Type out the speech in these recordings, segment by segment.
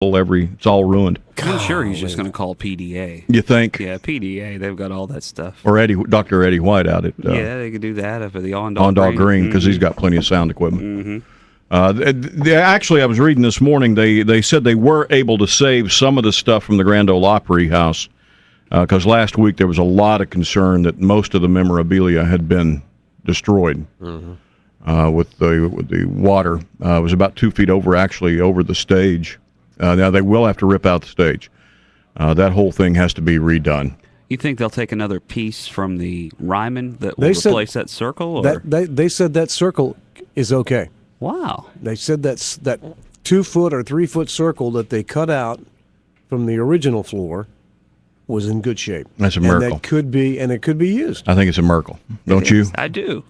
it's all ruined. I'm sure he's just going to call PDA. You think? Yeah, PDA. They've got all that stuff. Or Dr. Eddie White out at yeah, they could do that up at the On-Dog Green because he's got plenty of sound equipment. Actually, I was reading this morning. They said they were able to save some of the stuff from the Grand Ole Opry House because last week there was a lot of concern that most of the memorabilia had been destroyed with the water. It was about 2 feet over the stage. Now they will have to rip out the stage. That whole thing has to be redone. You think they'll take another piece from the Ryman that will replace that circle? Or? They said that circle is okay. Wow. They said that 2 foot or 3 foot circle that they cut out from the original floor was in good shape. That's a miracle. And it could be used. I think it's a miracle. Don't you? I do.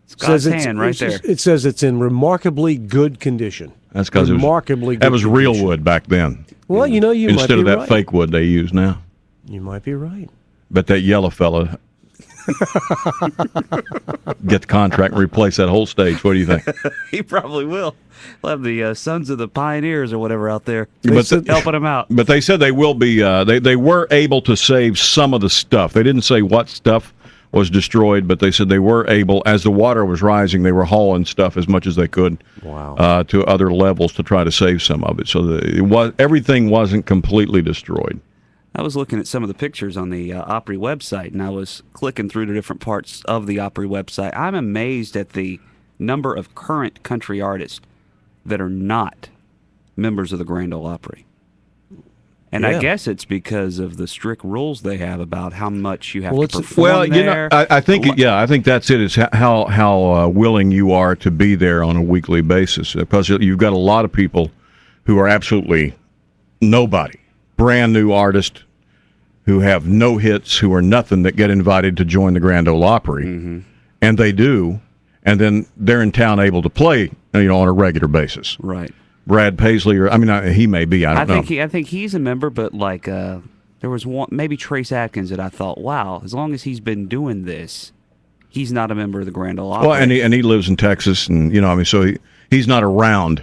It's God's hand right there. It says it's in remarkably good condition. That's because that was real wood back then. Well, you might be right. Instead of that fake wood they use now. You might be right. But that yellow fella get the contract and replace that whole stage. What do you think? He probably will. We'll have the Sons of the Pioneers or whatever out there helping him out. But they said they will be. They were able to save some of the stuff. They didn't say what stuff was destroyed, but they said they were able, as the water was rising, they were hauling stuff as much as they could to other levels to try to save some of it. So everything wasn't completely destroyed. I was looking at some of the pictures on the Opry website, and I was clicking through the different parts of the Opry website. I'm amazed at the number of current country artists that are not members of the Grand Ole Opry. And I guess it's because of the strict rules they have about how much you have to perform there. I think that's it. Is how willing you are to be there on a weekly basis, because you've got a lot of people who are absolutely nobody, brand new artists who have no hits, who are nothing, that get invited to join the Grand Ole Opry, and they do, and then they're in town able to play, on a regular basis. Right. Brad Paisley, he may be. I don't know. I think he's a member, but there was one, maybe Trace Adkins, that I thought, wow, as long as he's been doing this, he's not a member of the Grand Ole Opry. Well, and he lives in Texas, and so he's not around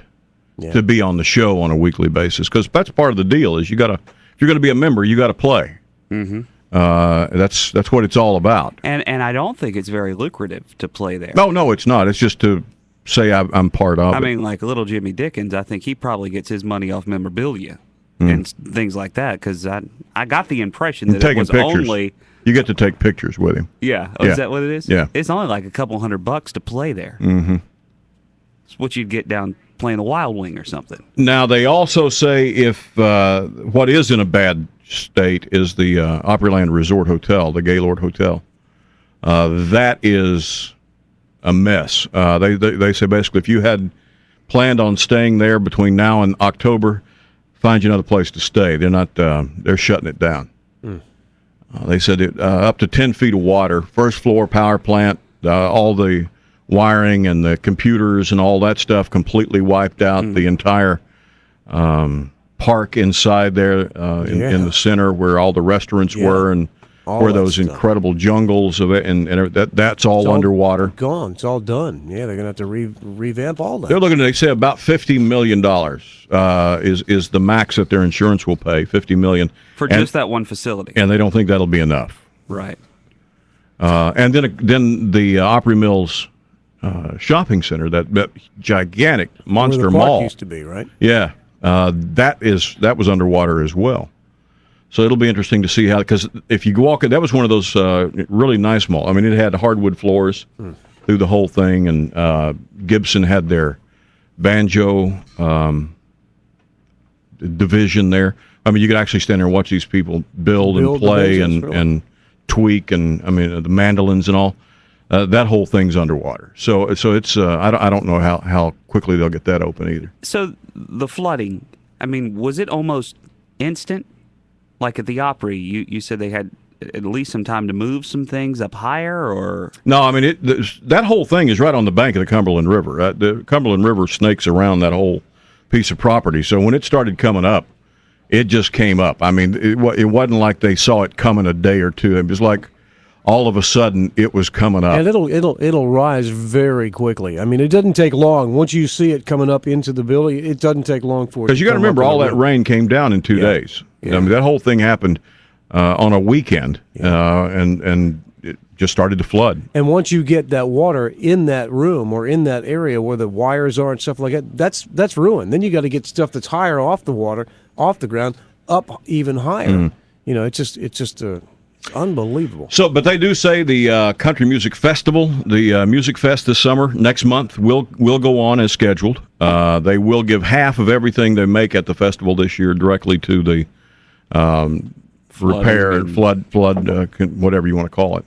to be on the show on a weekly basis, because that's part of the deal. Is if you're going to be a member, you got to play. That's what it's all about. And I don't think it's very lucrative to play there. No, it's not. It's just to say I'm part of it. I mean, like little Jimmy Dickens, I think he probably gets his money off memorabilia and things like that, because I got the impression that it was only... You get to take pictures with him. Yeah. Is that what it is? Yeah. It's only like a couple $100 to play there. It's what you'd get down playing the Wild Wing or something. Now, they also say if what is in a bad state is the Opryland Resort Hotel, the Gaylord Hotel. That is a mess. They say basically if you had planned on staying there between now and October, find you another place to stay. They're shutting it down. They said up to 10 feet of water, first floor power plant, all the wiring and the computers and all that stuff completely wiped out. The entire park inside there in the center where all the restaurants were, and where those incredible jungles of it, and that's all underwater. Gone. It's all done. Yeah, they're going to have to revamp all that. They're looking. They say about $50 million is the max that their insurance will pay. $50 million for just that one facility, and they don't think that'll be enough. Right. And then the Opry Mills shopping center, that gigantic monster where the park mall used to be, right? Yeah, that was underwater as well. So it'll be interesting to see how, because if you walk in, that was one of those really nice malls. I mean, it had hardwood floors through the whole thing, and Gibson had their banjo division there. I mean, you could actually stand there and watch these people build and play and tweak, and the mandolins and all. That whole thing's underwater. So it's I don't know how quickly they'll get that open either. So the flooding, was it almost instant? Like at the Opry, you said they had at least some time to move some things up higher, or? No, that whole thing is right on the bank of the Cumberland River. The Cumberland River snakes around that whole piece of property. So when it started coming up, it just came up. It wasn't like they saw it coming a day or two. It was like all of a sudden it was coming up. And it'll rise very quickly. I mean, it doesn't take long. Once you see it coming up into the building, it doesn't take long for it. Because you got to remember, all that rain came down in 2 days. Yeah. I mean, that whole thing happened on a weekend, and it just started to flood. And once you get that water in that room or in that area where the wires are and stuff like that, that's ruined. Then you got to get stuff that's higher off the water, off the ground, up even higher. You know, it's just unbelievable. So, but they do say the Country Music Festival, the Music Fest this summer, next month, will go on as scheduled. They will give half of everything they make at the festival this year directly to the repair and flood, whatever you want to call it.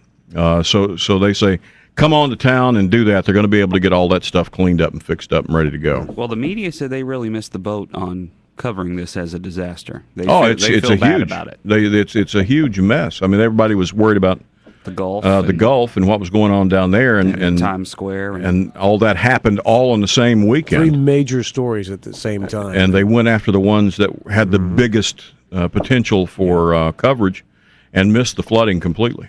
So they say, come on to town and do that. They're going to be able to get all that stuff cleaned up and fixed up and ready to go. Well, the media said they really missed the boat on covering this as a disaster. They it's feel a bad huge about it. It's a huge mess. I mean, everybody was worried about The Gulf, and what was going on down there, and Times Square, and all that happened all on the same weekend. 3 major stories at the same time, and they went after the ones that had the biggest potential for coverage, and missed the flooding completely.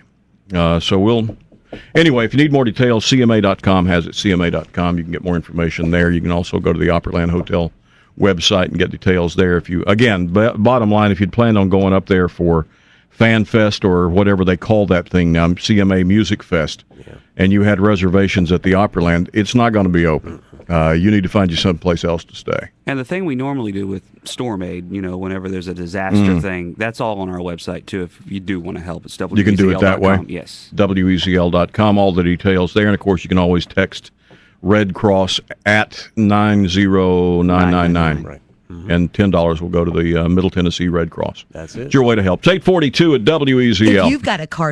Anyway, if you need more details, CMA.com has it. CMA.com. You can get more information there. You can also go to the Opryland Hotel website and get details there. If you, again, bottom line, if you'd planned on going up there for Fan Fest or whatever they call that thing now, CMA Music Fest, and you had reservations at the Opryland, it's not going to be open. You need to find you someplace else to stay. And the thing we normally do with Storm Aid, you know, whenever there's a disaster thing, that's all on our website, too, if you do want to help. It's WEZL.com. You can do it that way? Yes. WEZL.com, all the details there. And, of course, you can always text Red Cross at 90999. Right. And $10 will go to the Middle Tennessee Red Cross. That's it. It's your way to help. It's 842 at WEZL. If you've got a card.